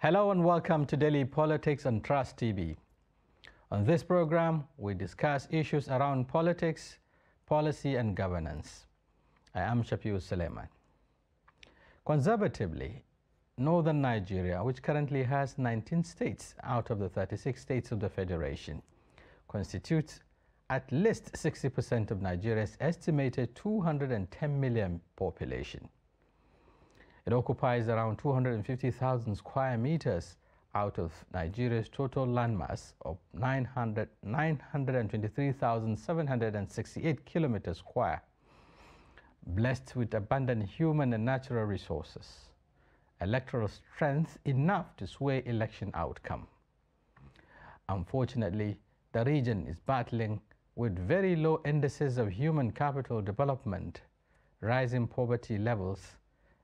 Hello and welcome to Daily Politics on Trust TV. On this program, we discuss issues around politics, policy and governance. I am Shafiu Suleiman. Conservatively, northern Nigeria, which currently has 19 states out of the 36 states of the Federation, constitutes at least 60% of Nigeria's estimated 210 million population. It occupies around 250,000 square meters out of Nigeria's total landmass of 923,768 kilometers square, blessed with abundant human and natural resources, electoral strength enough to sway election outcome. Unfortunately, the region is battling with very low indices of human capital development, rising poverty levels,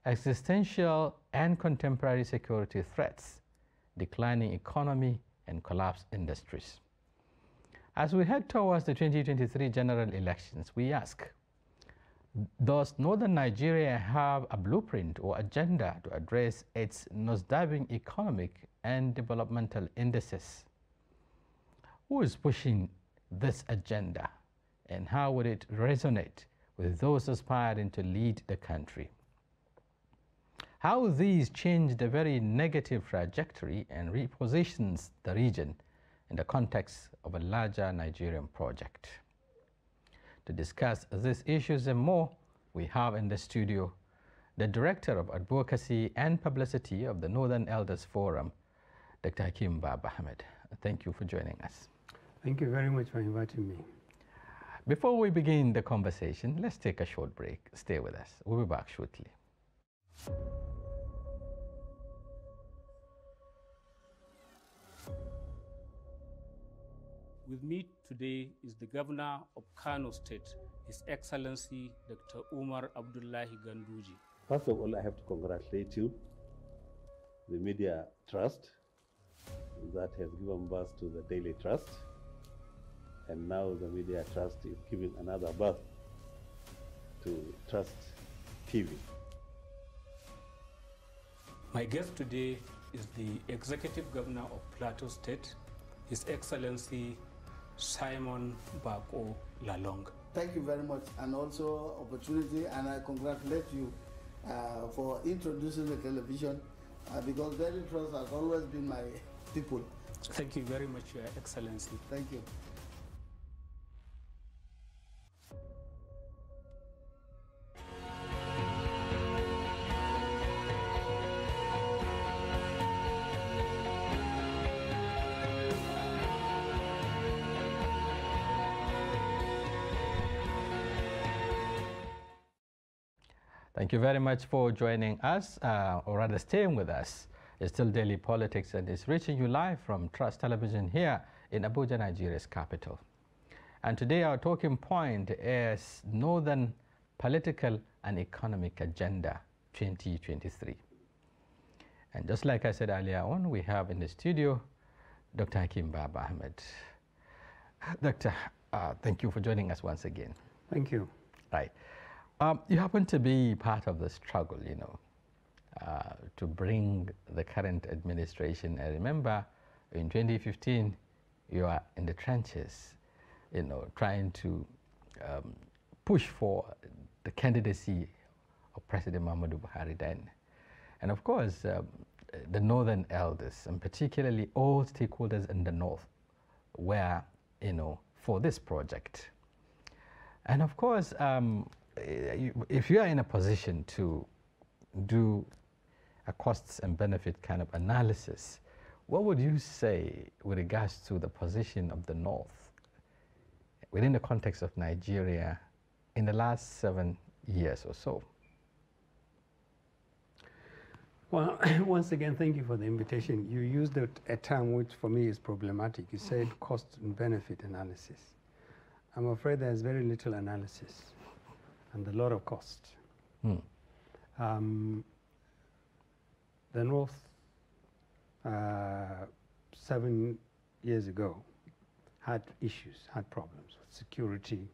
existential and contemporary security threats, declining economy, and collapsed industries. As we head towards the 2023 general elections, we ask, does northern Nigeria have a blueprint or agenda to address its nosediving economic and developmental indices? Who is pushing this agenda, and how would it resonate with those aspiring to lead the country? How these change the very negative trajectory and repositions the region in the context of a larger Nigerian project. To discuss these issues and more, we have in the studio the Director of Advocacy and Publicity of the Northern Elders Forum, Dr. Hakeem Baba Ahmed. Thank you for joining us. Thank you very much for inviting me. Before we begin the conversation, let's take a short break. Stay with us. We'll be back shortly. With me today is the Governor of Kano State, His Excellency Dr. Umar Abdullahi Ganduji. First of all, I have to congratulate you, the Media Trust, that has given birth to the Daily Trust. And now the Media Trust is giving another birth to Trust TV. My guest today is the Executive Governor of Plateau State, His Excellency Simon Bako Lalong. Thank you very much, and also opportunity, and I congratulate you for introducing the television because Daily Trust has always been my people. Thank you very much, Your Excellency. Thank you. Thank you very much for joining us, or rather staying with us. It's still Daily Politics, and it's reaching you live from Trust Television here in Abuja, Nigeria's capital. And today our talking point is Northern Political and Economic Agenda 2023. And just like I said earlier on, we have in the studio Dr. Hakeem Baba Ahmed. Doctor, thank you for joining us once again. Thank you. Right. You happen to be part of the struggle, to bring the current administration. I remember in 2015, you are in the trenches, trying to push for the candidacy of President Muhammadu Buhari then. And of course, the Northern Elders, and particularly all stakeholders in the North, were, for this project. And of course, if you are in a position to do a costs and benefit kind of analysis, what would you say with regards to the position of the North within the context of Nigeria in the last 7 years or so? Well, once again, thank you for the invitation. You used a term which for me is problematic. You said cost and benefit analysis. I'm afraid there's very little analysis and a lot of cost. The North, 7 years ago, had issues, had problems with security,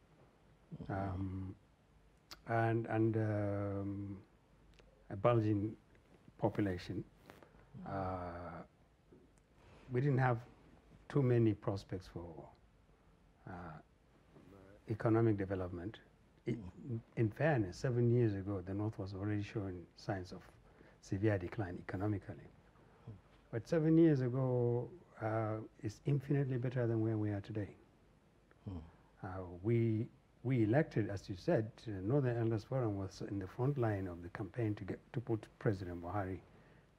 and a bulging population, we didn't have too many prospects for economic development. In fairness, 7 years ago, the North was already showing signs of severe decline economically. But 7 years ago is infinitely better than where we are today. We elected, as you said, Northern Elders Forum was in the front line of the campaign to put President Buhari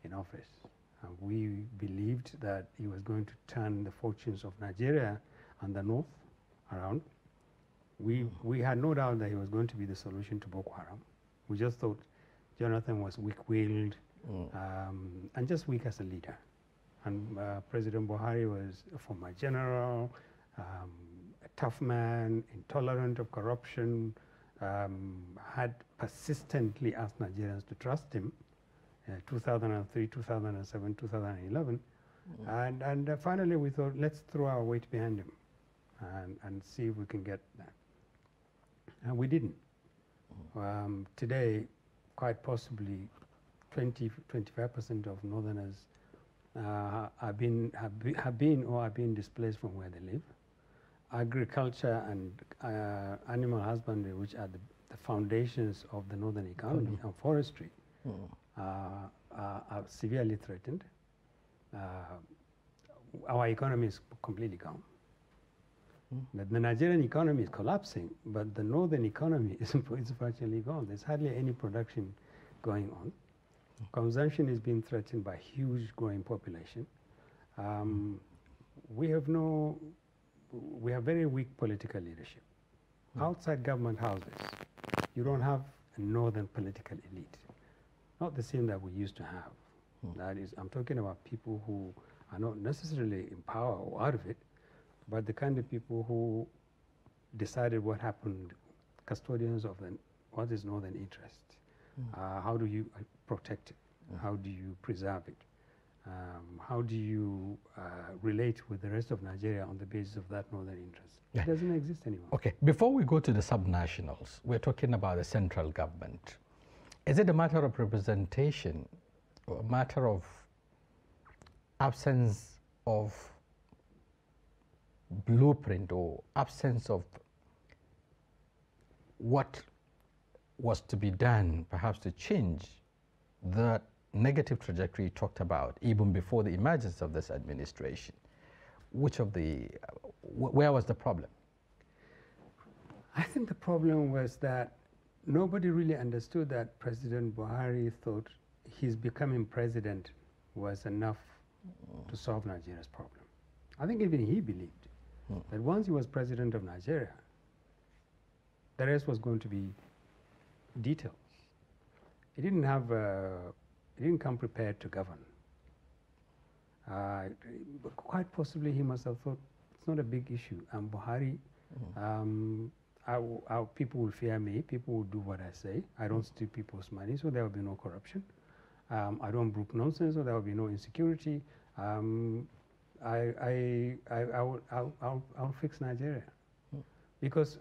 in office. We believed that he was going to turn the fortunes of Nigeria and the North around. We had no doubt that he was going to be the solution to Boko Haram. We just thought Jonathan was weak-willed and just weak as a leader. And President Buhari was a former general, a tough man, intolerant of corruption, had persistently asked Nigerians to trust him, 2003, 2007, 2011. And finally we thought, let's throw our weight behind him and see if we can get that. And we didn't. Today, quite possibly 20–25% of Northerners have been or are being displaced from where they live. Agriculture and animal husbandry, which are the foundations of the northern economy, and forestry, are severely threatened. Our economy is completely gone. The Nigerian economy is collapsing, but the northern economy is virtually gone. There's hardly any production going on. Consumption is being threatened by huge growing population. We have very weak political leadership. Outside government houses, you don't have a northern political elite. Not the same that we used to have. That is, I'm talking about people who are not necessarily in power or out of it, but the kind of people who decided what happened, custodians of what is northern interest. How do you protect it? How do you preserve it? How do you relate with the rest of Nigeria on the basis of that northern interest? It doesn't exist anymore. Okay, before we go to the subnationals, we're talking about the central government. Is it a matter of representation or a matter of absence of blueprint or absence of what was to be done, perhaps to change the negative trajectory you talked about even before the emergence of this administration? Where was the problem? I think the problem was that nobody really understood that President Buhari thought his becoming president was enough to solve Nigeria's problem. I think even he believed that once he was president of Nigeria, the rest was going to be details. He didn't come prepared to govern. Quite possibly he must have thought it's not a big issue. I'm Buhari. People will fear me. People will do what I say. I don't steal people's money, so there will be no corruption. I don't brook nonsense, so there will be no insecurity. I'll fix Nigeria. Because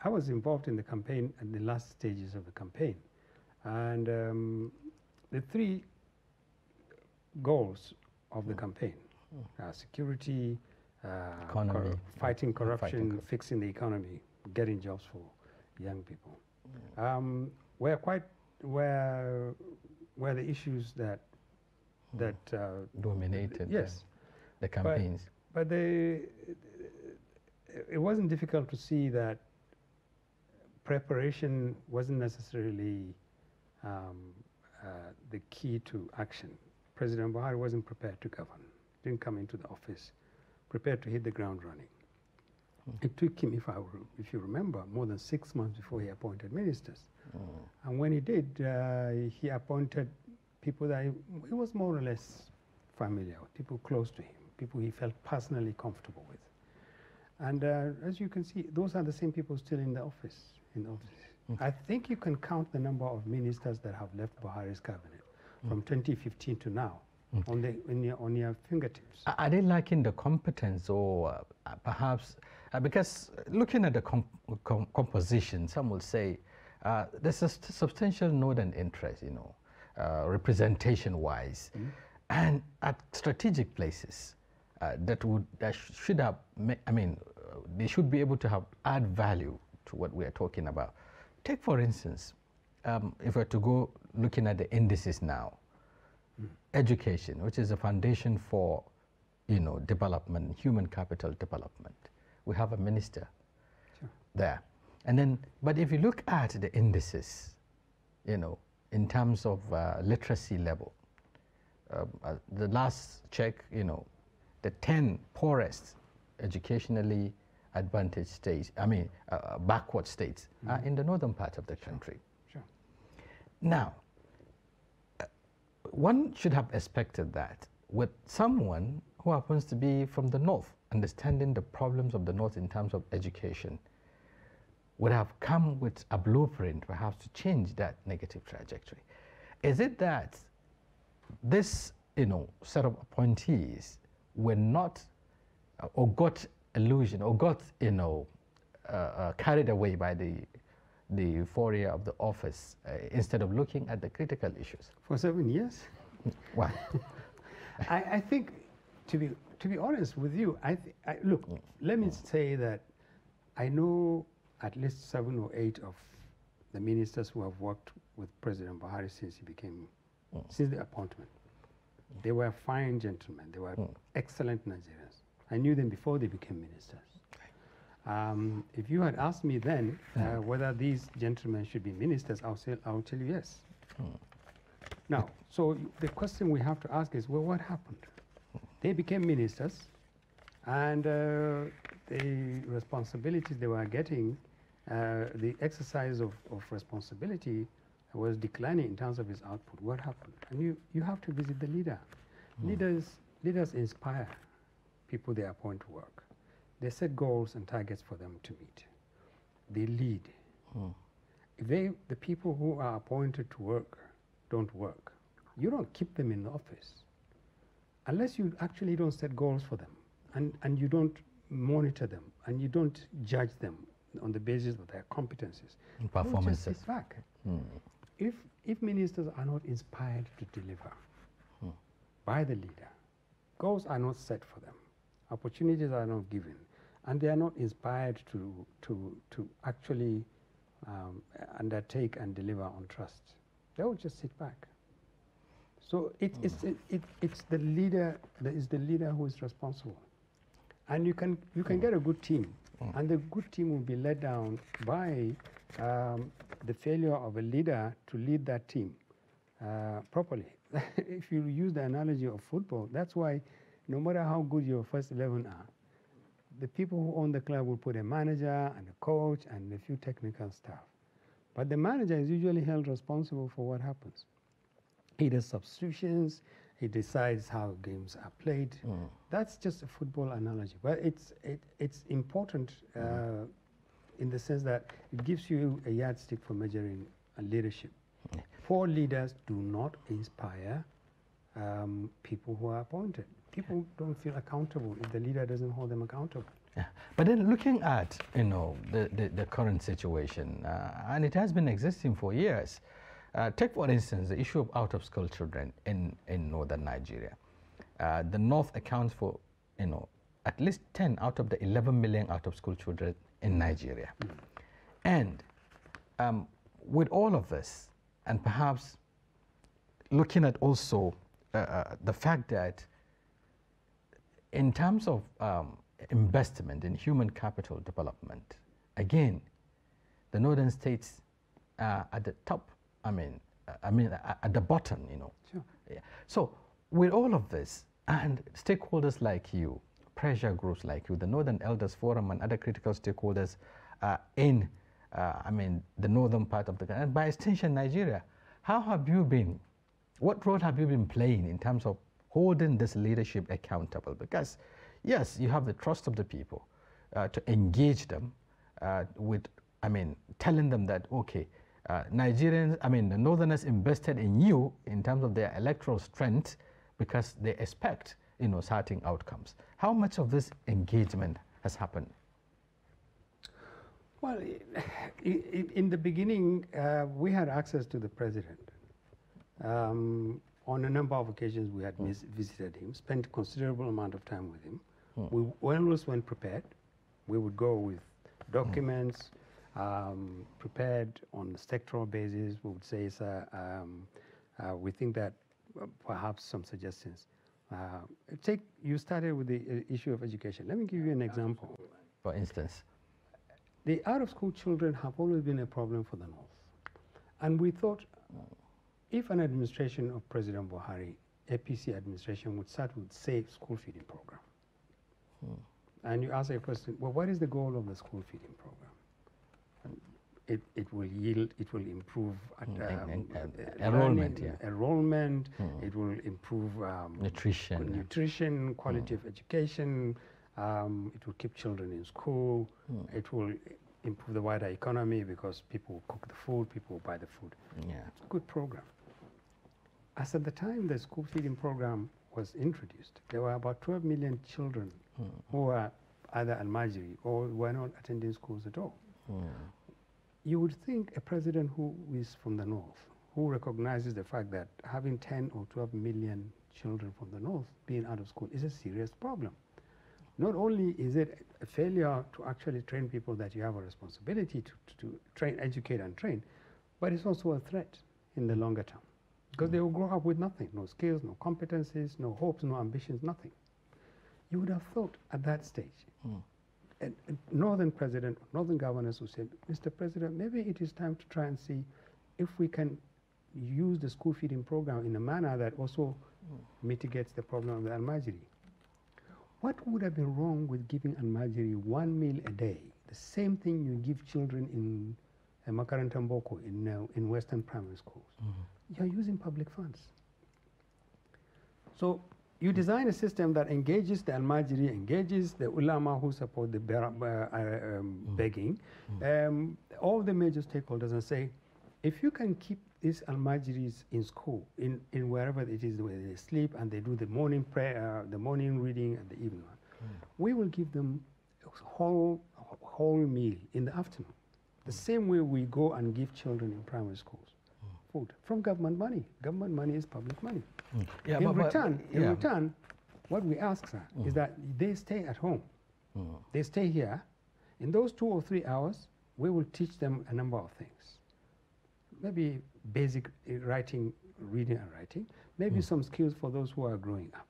I was involved in the campaign at the last stages of the campaign. And the three goals of the campaign, security, fighting corruption, fixing the economy, getting jobs for young people, were the issues that dominated the campaigns. But it wasn't difficult to see that preparation wasn't necessarily the key to action. President Buhari wasn't prepared to govern. Didn't come into the office prepared to hit the ground running. It took him, if you remember, more than 6 months before he appointed ministers. And when he did, he appointed people that he was more or less familiar with, people close to him, people he felt personally comfortable with. And as you can see, those are the same people still in the office. I think you can count the number of ministers that have left Buhari's cabinet from 2015 to now on your fingertips. Are they lacking the competence, or perhaps because looking at the composition, some will say there's a substantial northern interest, representation-wise. and at strategic places that should have, they should be able to have add value to what we are talking about. Take for instance, if we're to go looking at the indices now, education, which is a foundation for, development, human capital development. We have a minister there. And then, but if you look at the indices, in terms of literacy level, the last check, the 10 poorest educationally advantaged states, backward states, are in the northern part of the country. Sure. Now, one should have expected that with someone who happens to be from the north, understanding the problems of the north in terms of education, would have come with a blueprint perhaps to change that negative trajectory. Is it that this, set of appointees were not, or got illusion, or got, carried away by the euphoria of the office instead of looking at the critical issues? For 7 years? Why? I think, to be honest with you, look, let me say that I know at least 7 or 8 of the ministers who have worked with President Buhari since he became, since the appointment. They were fine gentlemen. They were excellent Nigerians. I knew them before they became ministers. If you had asked me then whether these gentlemen should be ministers, I'll tell you yes. Now, so the question we have to ask is, well, what happened? They became ministers, and the responsibilities they were getting, the exercise of responsibility was declining in terms of his output. What happened? And you have to visit the leader. Leaders inspire people they appoint to work. They set goals and targets for them to meet. They lead. If the people who are appointed to work don't work, you don't keep them in the office unless you actually don't set goals for them, and you don't monitor them, and you don't judge them on the basis of their competencies. And performances. Just sit back. If ministers are not inspired to deliver by the leader, goals are not set for them, opportunities are not given, and they are not inspired to actually undertake and deliver on trust, they will just sit back. So it's the leader. Is the leader who is responsible, and you can get a good team, and the good team will be led down by the failure of a leader to lead that team properly. If you use the analogy of football, that's why no matter how good your first 11 are, the people who own the club will put a manager and a coach and a few technical staff. But the manager is usually held responsible for what happens. He does substitutions, he decides how games are played. That's just a football analogy. But it's important in the sense that it gives you a yardstick for measuring leadership. Poor leaders do not inspire people who are appointed. People don't feel accountable if the leader doesn't hold them accountable. Yeah. But then looking at the current situation, and it has been existing for years. Take for instance the issue of out-of-school children in northern Nigeria. The north accounts for at least 10 out of the 11 million out-of-school children in Nigeria. And with all of this, and perhaps looking at also the fact that in terms of investment in human capital development, again, the northern states are at the top, at the bottom, Sure. Yeah. So with all of this, and stakeholders like you, pressure groups like you, the Northern Elders Forum and other critical stakeholders in the northern part of the country, and by extension Nigeria, how have you been, what role have you been playing in terms of holding this leadership accountable? Because yes, you have the trust of the people to engage them with, telling them that, okay, Nigerians, the Northerners invested in you in terms of their electoral strength because they expect, certain outcomes. How much of this engagement has happened? Well, in the beginning, we had access to the president. On a number of occasions, we had visited him, spent a considerable amount of time with him. We always went prepared. We would go with documents, prepared on a sectoral basis. We would say, sir, we think that perhaps some suggestions. You started with the issue of education. Let me give you an example. For instance? The out-of-school children have always been a problem for the North. And we thought, if an administration of President Buhari, APC administration, would start with safe school feeding program. And you ask a question, well, what is the goal of the school feeding program? It will yield, it will improve enrollment, enrollment, it will improve nutrition, quality of education, it will keep children in school, it will improve the wider economy because people will cook the food, people will buy the food. Yeah. It's a good program. As at the time the school feeding program was introduced, there were about 12 million children who were either Al-Majri or were not attending schools at all. You would think a president who is from the North, who recognizes the fact that having 10 or 12 million children from the North being out of school is a serious problem. Not only is it a failure to actually train people that you have a responsibility to train, educate and train, but it's also a threat in the longer term. Because they will grow up with nothing, no skills, no competencies, no hopes, no ambitions, nothing. You would have thought at that stage, a northern president, northern governors who said, Mr. President, maybe it is time to try and see if we can use the school feeding program in a manner that also mitigates the problem of the Al-Majri. What would have been wrong with giving Al-Majri 1 meal a day, the same thing you give children in Makarantan Boko, in Western primary schools? You're using public funds. So you design a system that engages the Al-Majri, engages the ulama who support the begging, all the major stakeholders, and say, if you can keep these Al-Majris in school, in wherever it is where they sleep and they do the morning prayer, the morning reading and the evening one, we will give them a whole meal in the afternoon. The same way we go and give children in primary schools food from government money. Government money is public money. Yeah, in return, what we ask is that they stay at home. They stay here. In those 2 or 3 hours, we will teach them a number of things. Maybe basic writing, reading and writing, maybe some skills for those who are growing up.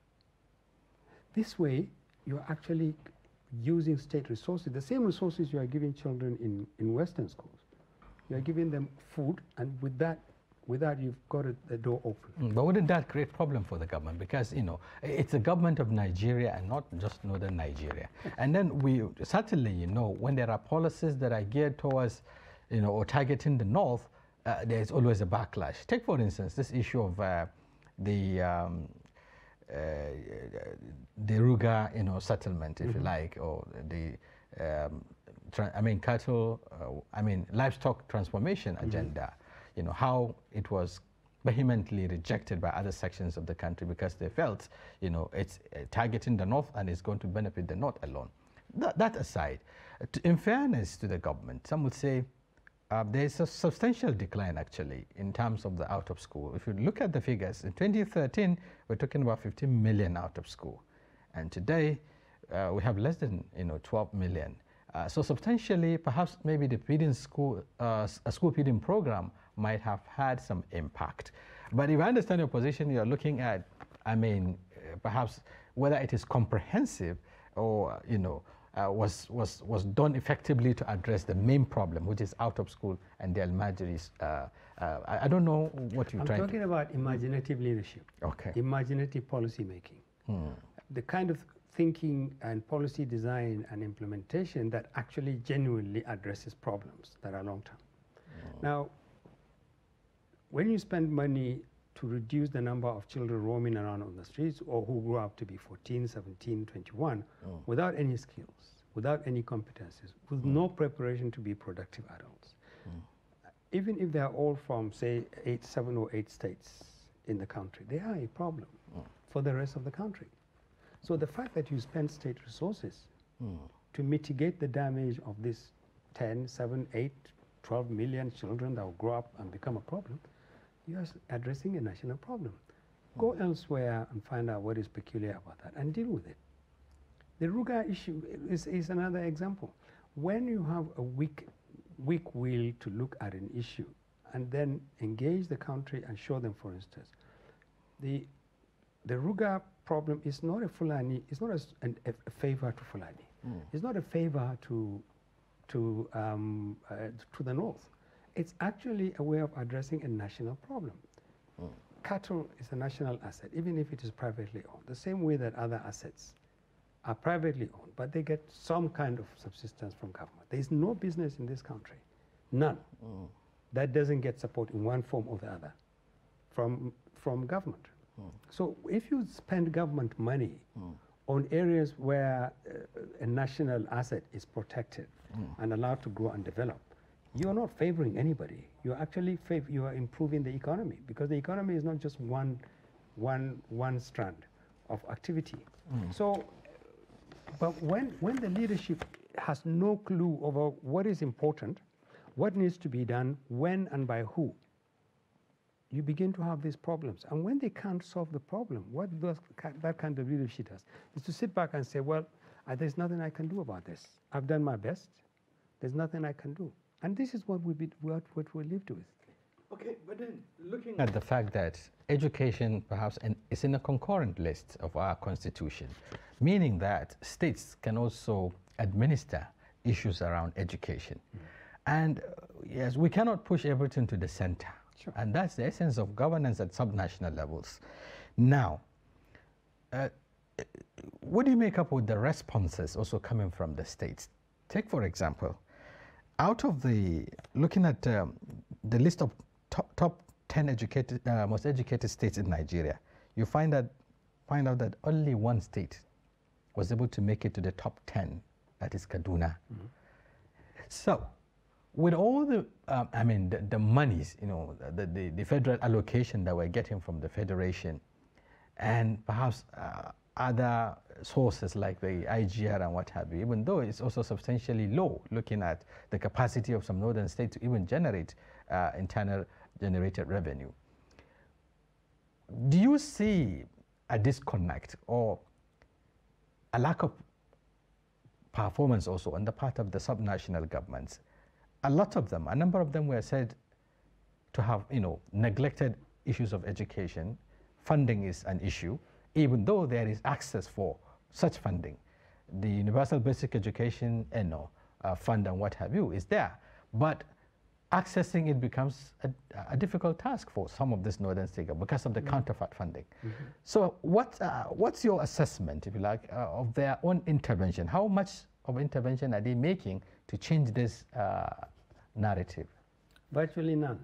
This way, you're actually using state resources, the same resources you are giving children in Western schools. You are giving them food, and with that you've got the door open. But wouldn't that create problem for the government? Because, it's the government of Nigeria and not just northern Nigeria. And then we certainly, when there are policies that are geared towards, or targeting the North, there's always a backlash. Take, for instance, this issue of the Ruga, settlement, if you like, or the, livestock transformation agenda. How it was vehemently rejected by other sections of the country because they felt, it's targeting the North and it's going to benefit the North alone. That aside, in fairness to the government, some would say there's a substantial decline actually in terms of the out of school. If you look at the figures, in 2013, we're talking about 15 million out of school. And today, we have less than 12 million. So substantially, perhaps maybe the feeding school, a school feeding program might have had some impact. But if I understand your position, you're looking at, perhaps whether it is comprehensive or, was done effectively to address the main problem, which is out of school and the Al-Majris. I don't know what you're trying to... I'm talking about imaginative leadership, imaginative policy making, the kind of thinking and policy design and implementation that actually genuinely addresses problems that are long-term. Now, when you spend money to reduce the number of children roaming around on the streets or who grow up to be 14, 17, 21, without any skills, without any competencies, with no preparation to be productive adults, even if they are all from, say, 7 or 8 states in the country, they are a problem for the rest of the country. So the fact that you spend state resources to mitigate the damage of these 10, 7, 8, 12 million children that will grow up and become a problem, you are addressing a national problem. Go elsewhere and find out what is peculiar about that and deal with it. The Ruga issue is another example. When you have a weak will to look at an issue and then engage the country and show them, for instance, the Ruga problem is not a Fulani, it's not a favor to Fulani. It's not a favor to the north. It's actually a way of addressing a national problem. Cattle is a national asset, even if it is privately owned, the same way that other assets are privately owned, but they get some kind of subsistence from government. There is no business in this country, none, that doesn't get support in one form or the other from government. So if you spend government money on areas where a national asset is protected and allowed to grow and develop, you are not favoring anybody. You are actually you are improving the economy, because the economy is not just one strand of activity. So, but when the leadership has no clue over what is important, what needs to be done, when and by who, you begin to have these problems. And when they can't solve the problem, what that kind of leadership does is to sit back and say, well, there's nothing I can do about this. I've done my best. There's nothing I can do. And this is what we lived with. Okay, but then looking at the fact that education perhaps is in a concurrent list of our constitution, meaning that states can also administer issues around education. And yes, we cannot push everything to the center. Sure. And that's the essence of governance at subnational levels. Now, what do you make up with the responses also coming from the states? Take, for example, out of looking at the list of top 10 most educated states in Nigeria, you find out that only one state was able to make it to the top 10, that is Kaduna. So, with all the, the monies, the federal allocation that we're getting from the federation, and perhaps other sources like the IGR and what have you, even though it's also substantially low, looking at the capacity of some northern states to even generate internal generated revenue. Do you see a disconnect or a lack of performance also on the part of the subnational governments? A lot of them, a number of them were said to have, neglected issues of education. Funding is an issue, even though there is access for such funding. The Universal Basic Education fund and what have you is there, but accessing it becomes a difficult task for some of this northern states because of the counterfeit funding. So what's your assessment, if you like, of their own intervention? How much of intervention are they making to change this narrative? Virtually none.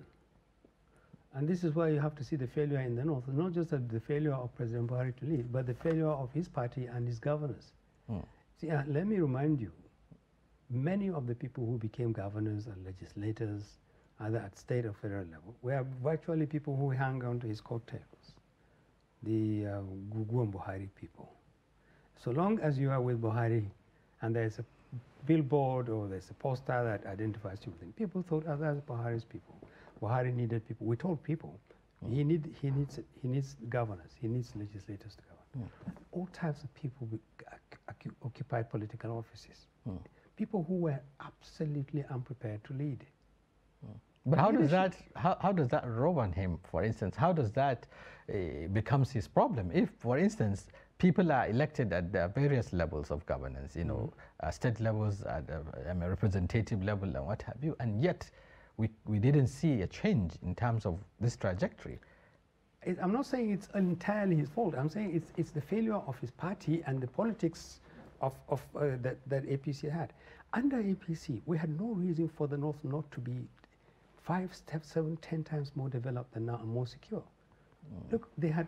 And this is why you have to see the failure in the north, not just the failure of President Buhari to lead, but the failure of his party and his governors. See, let me remind you, many of the people who became governors and legislators, either at state or federal level, were virtually people who hung on to his coattails, the Gugu and Buhari people. So long as you are with Buhari and there's a billboard or there's a poster that identifies you with him, people thought, that's Buhari's people. Buhari needed people. We told people he needs governors, he needs legislators to govern. All types of people occupied political offices. People who were absolutely unprepared to lead. But how does that roll on him, for instance? How does that becomes his problem? If, for instance, people are elected at the various levels of governance, state levels, at a representative level and what have you, and yet we didn't see a change in terms of this trajectory. I'm not saying it's entirely his fault. I'm saying it's the failure of his party and the politics that APC had. Under APC, we had no reason for the North not to be 5, 7, 10 times more developed than now and more secure. Look, they had,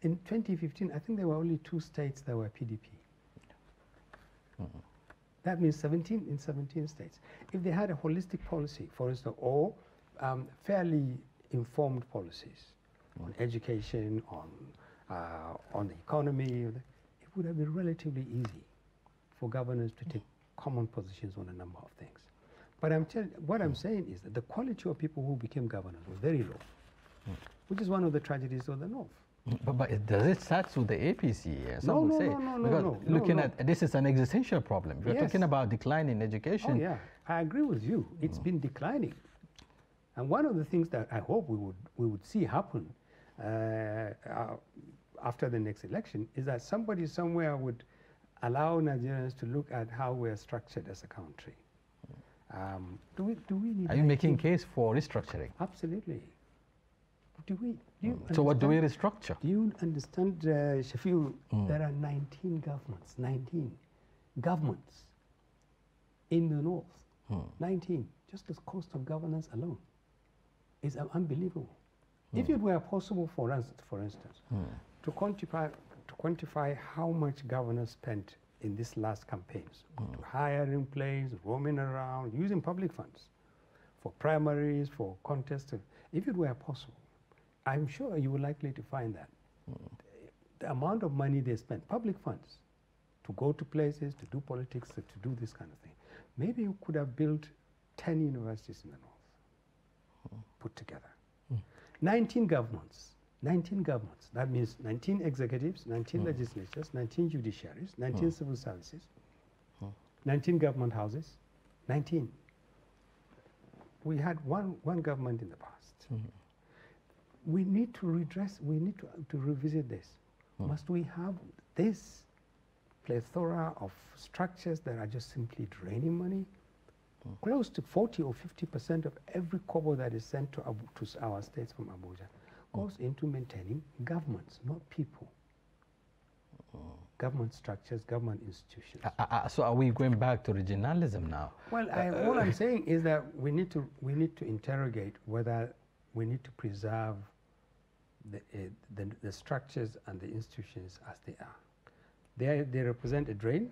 in 2015, I think there were only 2 states that were PDP. That means 17 states. If they had a holistic policy, for instance, or fairly informed policies on education, on the economy, it would have been relatively easy for governors to take common positions on a number of things. But what I'm saying is that the quality of people who became governors was very low, which is one of the tragedies of the North. But does it start with the APC? Some would say. No. Looking at this is an existential problem. We're talking about decline in education. Oh yeah, I agree with you. It's been declining, and one of the things that I hope we would see happen after the next election is that somebody somewhere would allow Nigerians to look at how we are structured as a country. Do we need? Are you making case for restructuring? Absolutely. So what do we restructure? Do you understand, Shafiu, there are 19 governments, 19 governments in the north. 19, just the cost of governance alone is unbelievable. If it were possible, for instance, to quantify how much governors spent in these last campaigns, to hiring players, roaming around, using public funds for primaries, for contests, if it were possible, I'm sure you would likely to find that the amount of money they spend, public funds, to go to places, to do politics, to do this kind of thing. Maybe you could have built 10 universities in the north, put together. 19 governments, that means 19 executives, 19 legislatures, 19 judiciaries, 19 civil services, 19 government houses, 19. We had one government in the past. We need to redress, we need to revisit this. Must we have this plethora of structures that are just simply draining money? Close to 40 or 50% of every kobo that is sent to our states from Abuja goes into maintaining governments, not people. Government structures, government institutions. So are we going back to regionalism now? Well, all I'm saying is that we need to interrogate whether we need to preserve the structures and the institutions as they are. They represent a drain.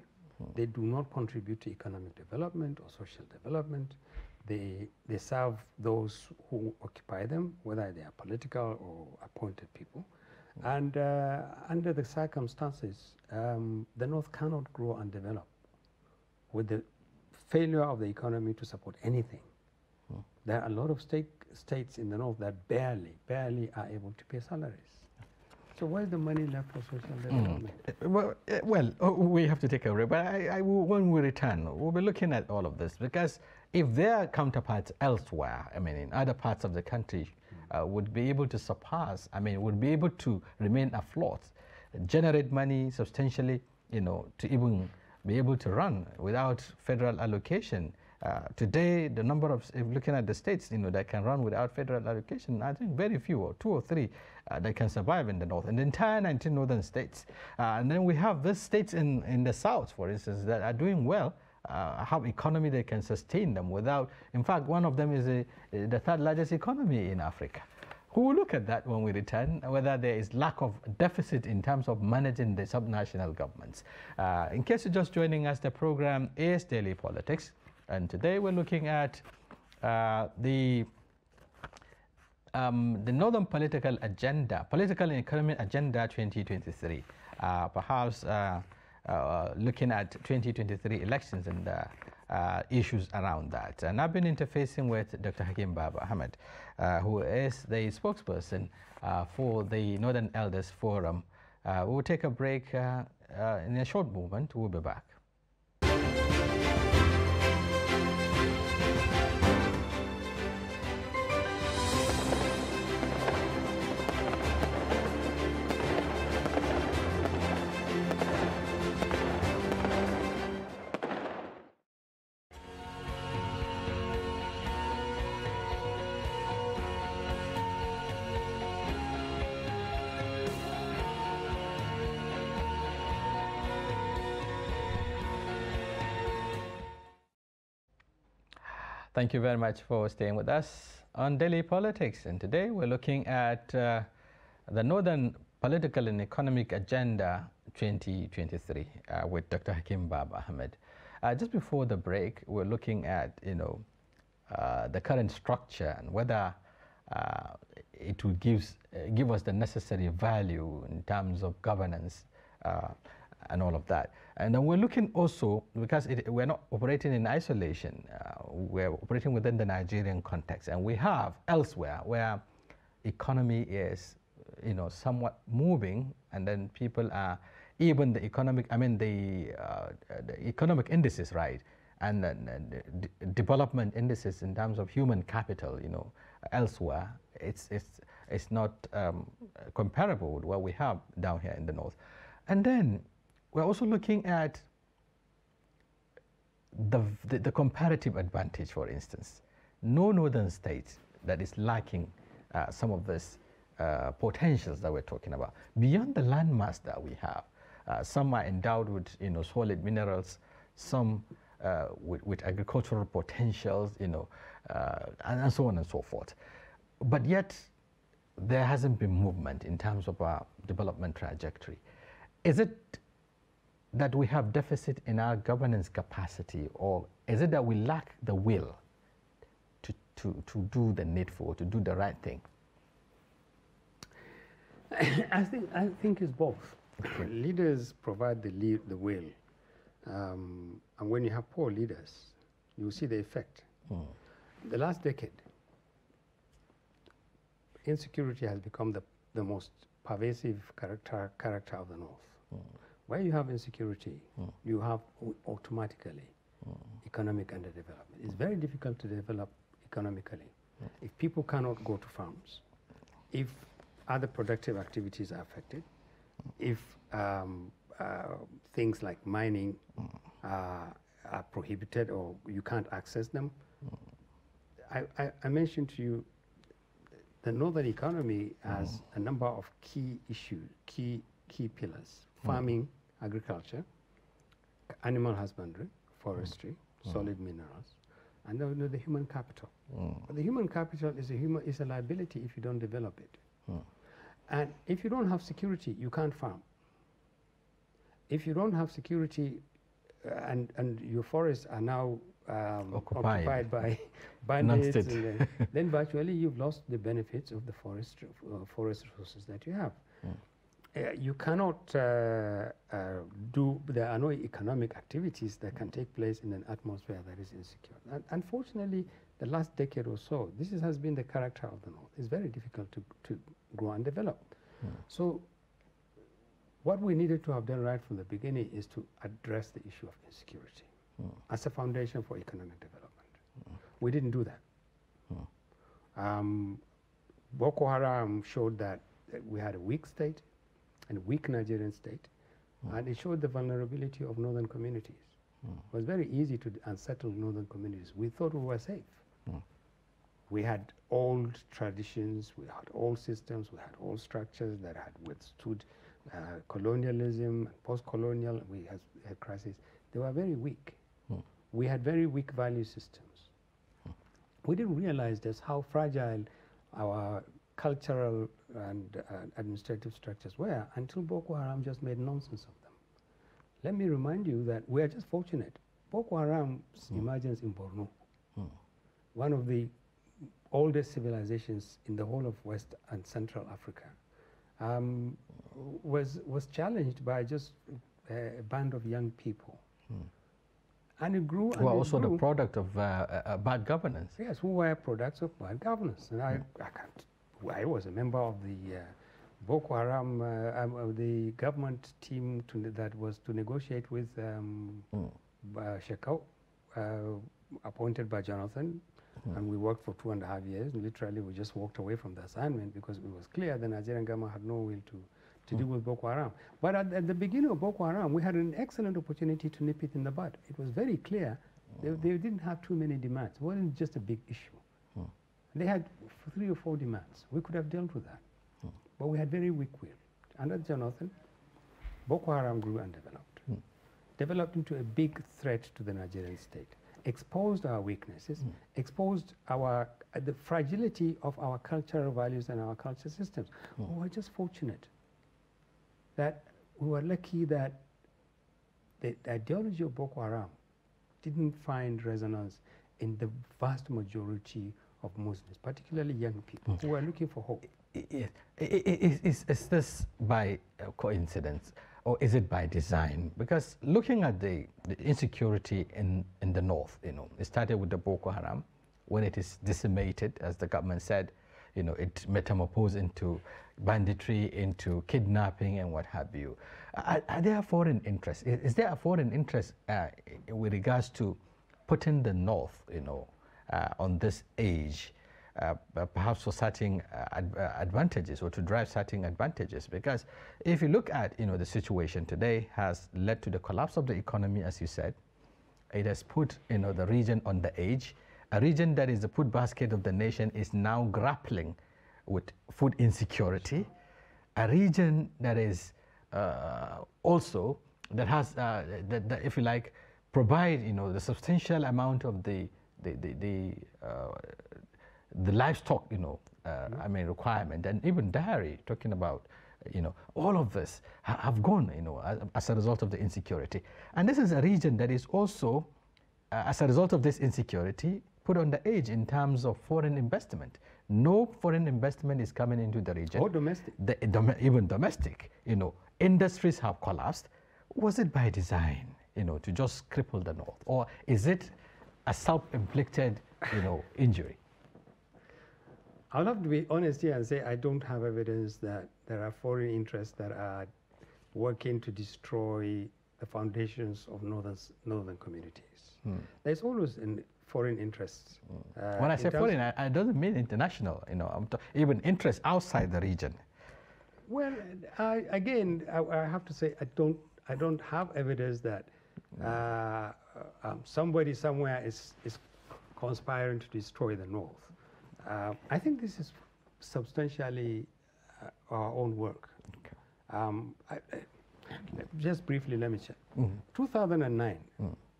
They do not contribute to economic development or social development. They serve those who occupy them, whether they are political or appointed people. And under the circumstances, the North cannot grow and develop with the failure of the economy to support anything. There are a lot of states in the North that barely are able to pay salaries. So where's the money left for social development? Well, we have to take a break, but when we return, we'll be looking at all of this, because if their counterparts elsewhere, I mean, in other parts of the country, would be able to surpass, I mean, would be able to remain afloat, generate money substantially, to even be able to run without federal allocation. Today, the number of, if looking at the states, that can run without federal allocation, I think very few, or 2 or 3, that can survive in the north, in the entire 19 northern states. And then we have these states in the south, for instance, that are doing well, have economy that can sustain them without, in fact, one of them is the 3rd largest economy in Africa. We will look at that when we return, whether there is lack of deficit in terms of managing the subnational governments. In case you're just joining us, the program is Daily Politics. And today we're looking at the Northern Political Agenda, Political and Economic Agenda 2023. Perhaps looking at 2023 elections and issues around that. And I've been interfacing with Dr. Hakim Baba Ahmed, who is the spokesperson for the Northern Elders Forum. We'll take a break in a short moment. We'll be back. Thank you very much for staying with us on Daily Politics. And today we're looking at the Northern Political and Economic Agenda 2023 with Dr. Hakim Baba Ahmed. Just before the break, we're looking at, the current structure and whether it will give us the necessary value in terms of governance and all of that. And then we're looking also, because we're not operating in isolation, we're operating within the Nigerian context, and we have elsewhere where economy is somewhat moving, and then people are, even the economic, the economic indices, right, and development indices in terms of human capital, elsewhere, it's not comparable with what we have down here in the north. And then we're also looking at the comparative advantage, for instance. No northern state that is lacking some of these potentials that we're talking about. Beyond the landmass that we have, some are endowed with solid minerals, some with agricultural potentials, and so on and so forth. But yet, there hasn't been movement in terms of our development trajectory. Is it that we have deficit in our governance capacity, or is it that we lack the will to do the needful, to do the right thing? I think it's both. Okay. Leaders provide the will, and when you have poor leaders, you see the effect. The last decade, insecurity has become the most pervasive character of the North. Where you have insecurity, you have automatically economic underdevelopment. It's very difficult to develop economically if people cannot go to farms, if other productive activities are affected, if things like mining are prohibited or you can't access them. I mentioned to you the northern economy has a number of key issues, key pillars: farming, agriculture, animal husbandry, forestry, solid minerals, and the human capital. But the human capital is a liability if you don't develop it. And if you don't have security, you can't farm. If you don't have security, and your forests are now occupied by bandits, and then virtually you've lost the benefits of the forest resources that you have. You cannot there are no economic activities that can take place in an atmosphere that is insecure. And unfortunately, the last decade or so, this has been the character of the North. It's very difficult to grow and develop. So what we needed to have done right from the beginning is to address the issue of insecurity as a foundation for economic development. We didn't do that. Boko Haram showed that we had a weak state, and weak Nigerian state, and it showed the vulnerability of northern communities. It was very easy to unsettle northern communities. We thought we were safe. We had old traditions, we had old systems, we had old structures that had withstood colonialism, post-colonial, we had crises. They were very weak. We had very weak value systems. We didn't realize just how fragile our cultural and administrative structures were until Boko Haram just made nonsense of them. Let me remind you that we are just fortunate. Boko Haram's emergence in Borno, one of the oldest civilizations in the whole of West and Central Africa, was challenged by just a band of young people. And it grew. Who are also the product of bad governance. Yes, who were products of bad governance. And I was a member of the Boko Haram, the government team that was to negotiate with Shekau, appointed by Jonathan. And we worked for 2.5 years. Literally, we just walked away from the assignment because it was clear the Nigerian government had no will to deal with Boko Haram. But at the beginning of Boko Haram, we had an excellent opportunity to nip it in the bud. It was very clear they didn't have too many demands. It wasn't just a big issue. They had 3 or 4 demands. We could have dealt with that. But we had very weak will. Under Jonathan, Boko Haram grew and developed into a big threat to the Nigerian state, exposed our weaknesses, exposed the fragility of our cultural values and our culture systems. We were just fortunate that we were lucky that the ideology of Boko Haram didn't find resonance in the vast majority of Muslims, particularly young people who were looking for hope. Is this by coincidence, or is it by design? Because looking at the insecurity in the north, it started with the Boko Haram. When it is decimated, as the government said, you know, it metamorphosed into banditry, into kidnapping and what have you. Are there foreign interests? Is there a foreign interest with regards to putting the North, you know, on this edge, perhaps for certain advantages or to drive certain advantages? Because if you look at, you know, the situation today has led to the collapse of the economy, as you said. It has put, you know, the region on the edge. A region that is the food basket of the nation is now grappling with food insecurity. A region that is also, that has, that, if you like, provide, you know, the substantial amount of the livestock, you know, I mean, requirement, and even dairy, talking about, you know, all of this have gone, you know, as a result of the insecurity. And this is a region that is also, as a result of this insecurity, put on the edge in terms of foreign investment. No foreign investment is coming into the region. Or domestic. Even domestic, you know, industries have collapsed. Was it by design, you know, to just cripple the North? Or is it a self-inflicted, you know, injury? I'll have to be honest here and say I don't have evidence that there are foreign interests that are working to destroy the foundations of northern communities. There's always foreign interess. When I say foreign, I doesn't mean international, you know, even interests outside the region. Well, again, I have to say I don't have evidence that somebody somewhere is conspiring to destroy the North. I think this is substantially our own work. Okay. Just briefly, let me check. 2009,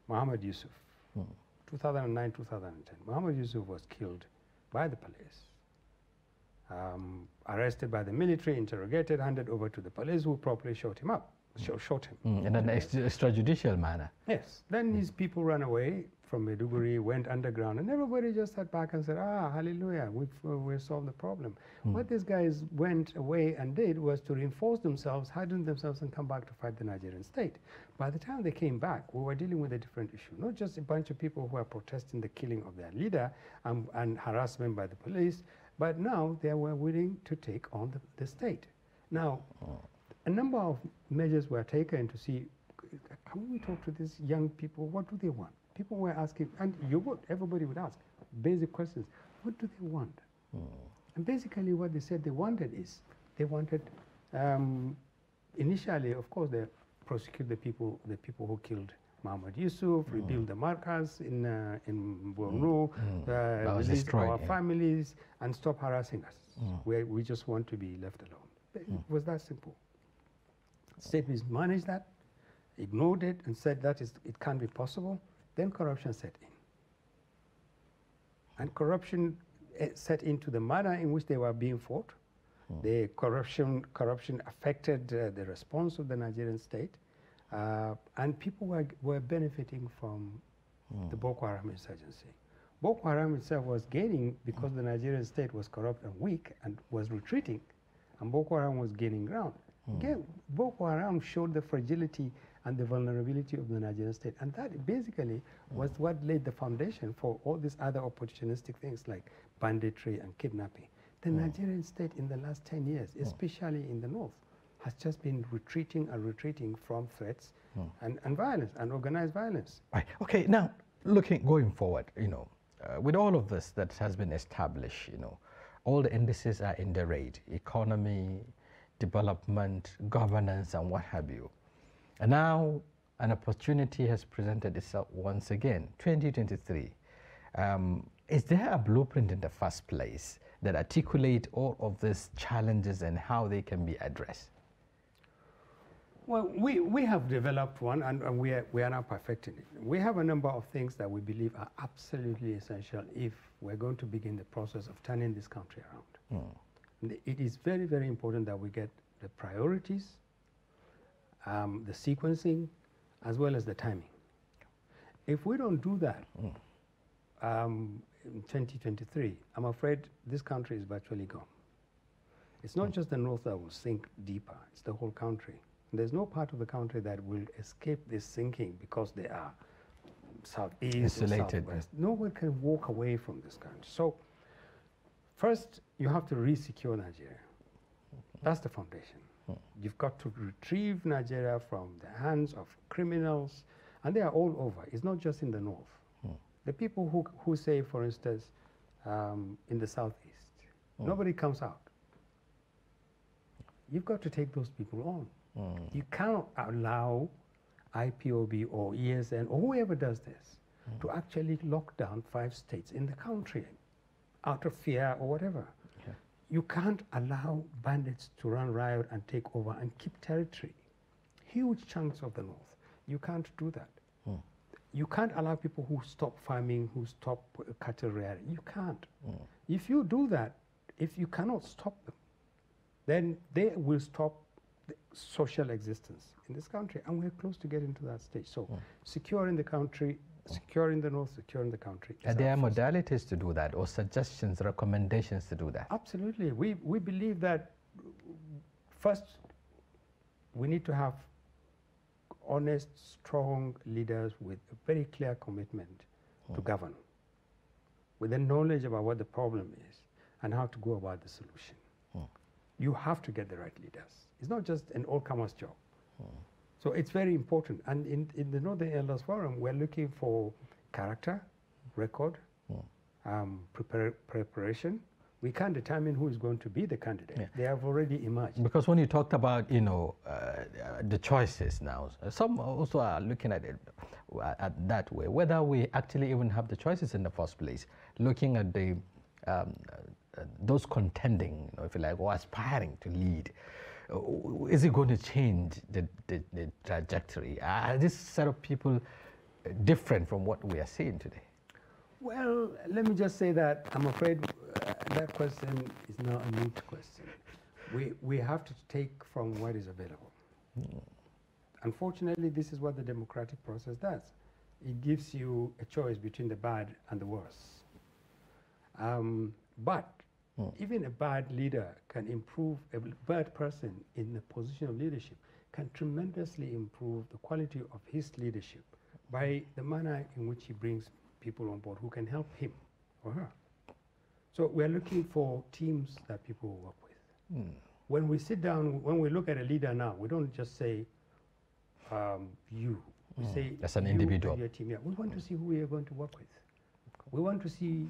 Muhammad Yusuf. 2009, 2010, Muhammad Yusuf was killed by the police. Arrested by the military, interrogated, handed over to the police, who properly shot him up. Shot him. In an extrajudicial manner. Yes. Then his people ran away from Maiduguri, went underground, and everybody just sat back and said, ah, hallelujah, we've solved the problem. What these guys went away and did was to reinforce themselves, harden themselves, and come back to fight the Nigerian state. By the time they came back, we were dealing with a different issue, not just a bunch of people who were protesting the killing of their leader and harassment by the police, but now they were willing to take on the state. Now, a number of measures were taken to see, can we talk to these young people? What do they want? People were asking, and everybody would ask basic questions. What do they want? And basically what they said they wanted is, they wanted, initially, of course, they prosecute the people who killed Muhammad Yusuf, rebuild the markers in Borno, release our families, and stop harassing us. We just want to be left alone. It was that simple. State mismanaged that, ignored it, and said that it can't be possible. Then corruption set in. And corruption set into the manner in which they were being fought. The corruption affected the response of the Nigerian state. And people were benefiting from the Boko Haram insurgency. Boko Haram itself was gaining because the Nigerian state was corrupt and weak and was retreating, and Boko Haram was gaining ground. Again, Boko Haram showed the fragility and the vulnerability of the Nigerian state. And that basically was what laid the foundation for all these other opportunistic things like banditry and kidnapping. The Nigerian state in the last 10 years, especially in the north, has just been retreating and retreating from threats and violence and organized violence. Right. Okay, now going forward, you know, with all of this that has been established, you know, all the indices are in the raid: economy, development, governance, and what have you. And now an opportunity has presented itself once again, 2023. Is there a blueprint in the first place that articulate all of these challenges and how they can be addressed? Well, we have developed one, and we are now perfecting it. We have a number of things that we believe are absolutely essential if we're going to begin the process of turning this country around. It is very, very important that we get the priorities, the sequencing, as well as the timing. If we don't do that in 2023, I'm afraid this country is virtually gone. It's not just the north that will sink deeper, it's the whole country. And there's no part of the country that will escape this sinking because they are southeast or southwest. No one can walk away from this country. So First, you have to re-secure Nigeria. That's the foundation. You've got to retrieve Nigeria from the hands of criminals, and they are all over. It's not just in the north. The people who say, for instance, in the southeast, nobody comes out. You've got to take those people on. You cannot allow IPOB or ESN or whoever does this to actually lock down 5 states in the country out of fear or whatever. Yeah. You can't allow bandits to run riot and take over and keep territory. Huge chunks of the north. You can't do that. You can't allow people who stop farming, who stop cattle rearing. You can't. If you do that, if you cannot stop them, then they will stop the social existence in this country. And we're close to getting to that stage. So securing the country, securing the north, securing the country. Are there modalities to do that, or suggestions, recommendations to do that? Absolutely. We believe that first we need to have honest, strong leaders with a very clear commitment to govern, with the knowledge about what the problem is and how to go about the solution. You have to get the right leaders. It's not just an all-comers job. So it's very important. And in the Northern Elders Forum, we're looking for character, record, preparation. We can't determine who is going to be the candidate. Yeah. They have already emerged. Because when you talked about, the choices now, some also are looking at it that way, whether we actually even have the choices in the first place, looking at the those contending, if you like, or aspiring to lead. Is it going to change the trajectory? Are this set of people different from what we are seeing today? Well, let me just say that I'm afraid that question is not a moot question. We have to take from what is available. Unfortunately, this is what the democratic process does. It gives you a choice between the bad and the worse. But even a bad leader can improve, a bad person in the position of leadership can tremendously improve the quality of his leadership by the manner in which he brings people on board who can help him or her. So we're looking for teams that people will work with. When we sit down, when we look at a leader now, we don't just say, you. We say, as an individual. Your team. Yeah. We want to see who we are going to work with. We want to see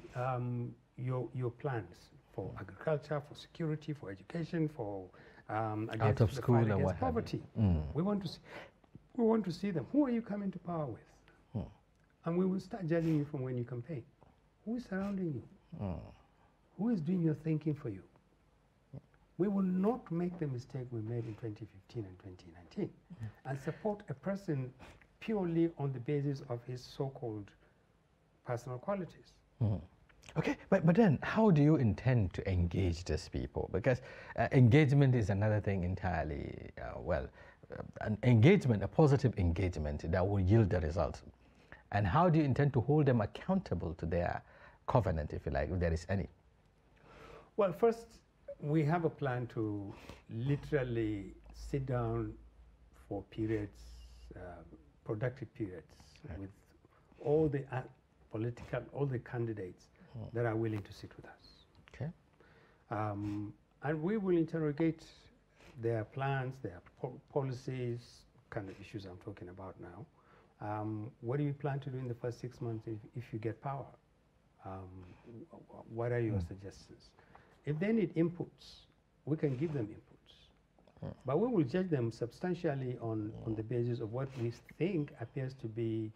your plans for agriculture, for security, for education, for out of school and what poverty. We want to see them. Who are you coming to power with? And we will start judging you from when you campaign. Who is surrounding you? Who is doing your thinking for you? We will not make the mistake we made in 2015 and 2019 and support a person purely on the basis of his so-called personal qualities. Okay, but then how do you intend to engage these people? Because engagement is another thing entirely, an engagement, a positive engagement that will yield the results. And how do you intend to hold them accountable to their covenant, if you like, if there is any? Well, first, we have a plan to literally sit down for periods, productive periods, with all the all the candidates that are willing to sit with us. Okay. And we will interrogate their plans, their policies, kind of issues I'm talking about now. What do you plan to do in the first 6 months if you get power? What are your suggestions? If they need inputs, we can give them inputs. But we will judge them substantially on the basis of what we think appears to be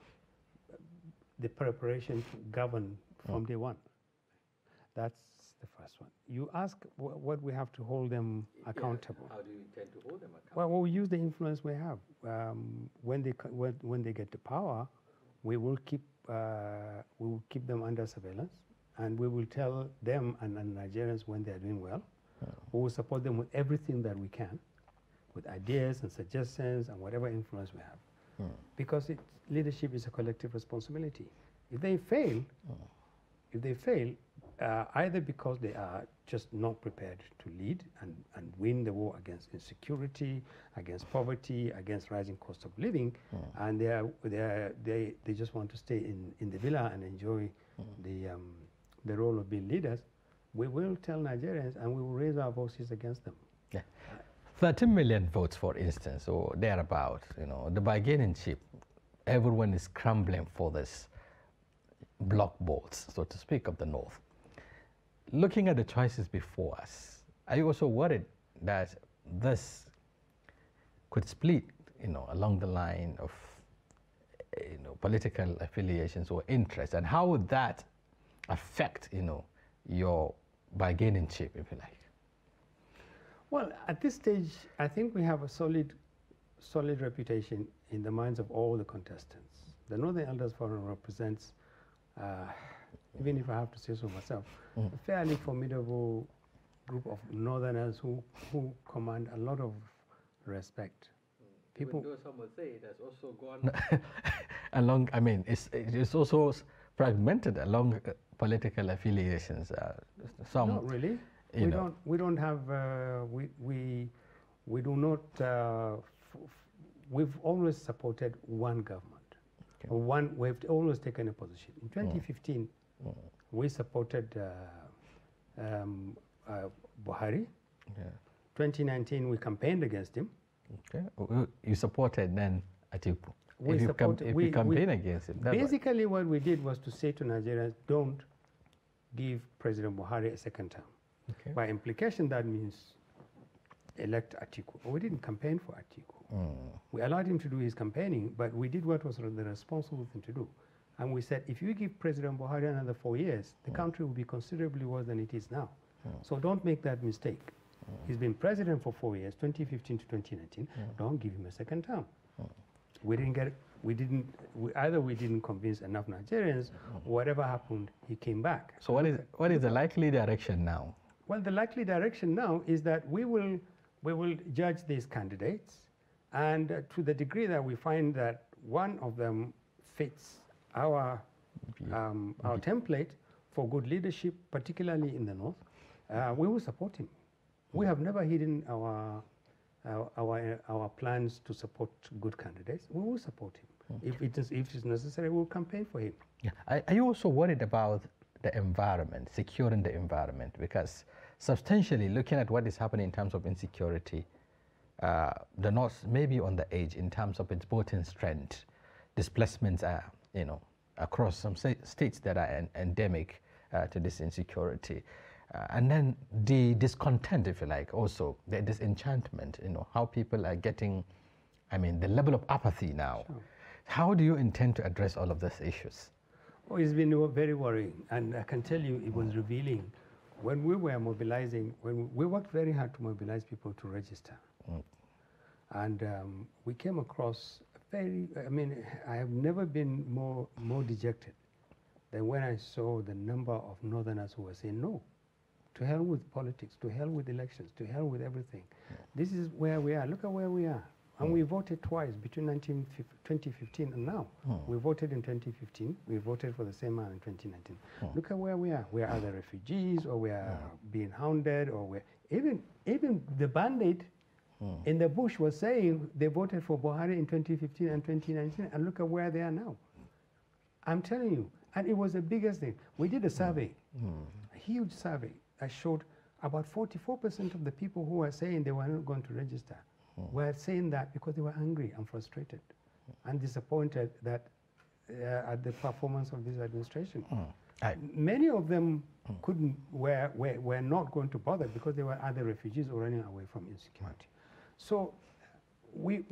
the preparation to govern from day one. That's the first one. You ask what we have to hold them accountable. How do you intend to hold them accountable? Well, we use the influence we have. When they get to power, we will keep them under surveillance, and we will tell them and Nigerians when they are doing well. We will support them with everything that we can, with ideas and suggestions and whatever influence we have, because leadership is a collective responsibility. If they fail, either because they are just not prepared to lead and win the war against insecurity, against poverty, against rising cost of living, and they just want to stay in the villa and enjoy the role of being leaders, we will tell Nigerians and we will raise our voices against them. Yeah. 13 million votes, for instance, or thereabout, you know, the bargaining chip, everyone is scrambling for this block votes, so to speak, of the North. Looking at the choices before us, are you also worried that this could split, you know, along the line of, you know, political affiliations or interests, and how would that affect, you know, your bargaining chip, if you like? Well, at this stage, I think we have a solid reputation in the minds of all the contestants. The Northern Elders Forum represents, even if I have to say so myself, a fairly formidable group of Northerners who command a lot of respect. People. Even though some would say it has also gone along. I mean, it's also fragmented along political affiliations. Some. Not really. We don't have. We do not. We've always supported one government. Okay. We've always taken a position. In 2015, we supported Buhari. Yeah. 2019, we campaigned against him. Okay. You supported then Atiku. If you campaign against him. Basically, what we did was to say to Nigerians, don't give President Buhari a second term. Okay. By implication, that means elect Atiku. We didn't campaign for Atiku. We allowed him to do his campaigning, but we did what was the responsible thing to do. And we said, if you give President Buhari another 4 years, the country will be considerably worse than it is now. So don't make that mistake. He's been president for 4 years, 2015 to 2019. Don't give him a second term. Either we didn't convince enough Nigerians, whatever happened, he came back. So what is the likely direction now? Well, the likely direction now is that we will judge these candidates, and to the degree that we find that one of them fits our template for good leadership, particularly in the North, we will support him. We have never hidden our plans to support good candidates. We will support him. If it is necessary, we will campaign for him. Yeah. Are you also worried about the environment, securing the environment? Because substantially, looking at what is happening in terms of insecurity, the North may be on the edge in terms of its voting strength. Displacements are, you know, across some states that are endemic to this insecurity. And then the discontent, if you like, also, the disenchantment, you know, how people are getting, I mean, the level of apathy now. Sure. How do you intend to address all of these issues? Oh, it's been very worrying, and I can tell you it was revealing. When we were mobilizing, we worked very hard to mobilize people to register. And we came across I have never been more dejected than when I saw the number of Northerners who were saying no. To hell with politics, to hell with elections, to hell with everything. This is where we are. Look at where we are. And we voted twice between 2015 and now. We voted in 2015. We voted for the same man in 2019. Look at where we are. We are either refugees, or we are being hounded, or we're even the bandit in the bush was saying they voted for Buhari in 2015 and 2019, and look at where they are now. I'm telling you, and it was the biggest thing. We did a survey, a huge survey, that showed about 44% of the people who were saying they were not going to register were saying that because they were angry and frustrated and disappointed that at the performance of this administration. Many of them were not going to bother because they were either refugees or running away from insecurity. So we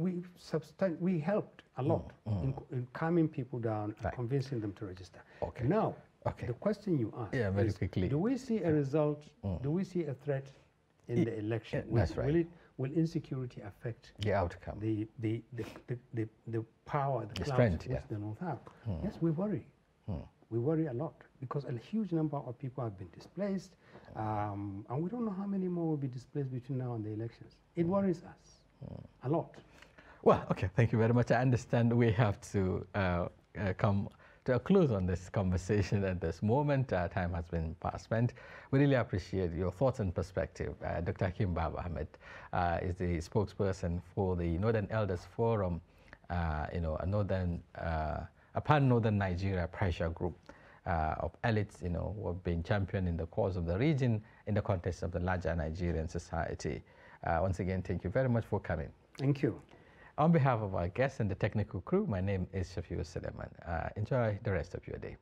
helped a lot in calming people down and convincing them to register. Okay. Now, the question you asked very quickly. Do we see a result, do we see a threat in the election? That's right. Will insecurity affect the outcome? The power, the strength which the North have? Yes, we worry. We worry a lot because a huge number of people have been displaced, and we don't know how many more will be displaced between now and the elections. It worries us a lot. Well, okay, thank you very much. I understand we have to come to a close on this conversation at this moment. Time has been fast spent. We really appreciate your thoughts and perspective. Dr. Hakeem Baba Ahmed is the spokesperson for the Northern Elders Forum, a pan-Northern Nigeria pressure group of elites, who have been championed in the cause of the region in the context of the larger Nigerian society. Once again, thank you very much for coming. Thank you. On behalf of our guests and the technical crew, my name is Shafiu Suleiman. Enjoy the rest of your day.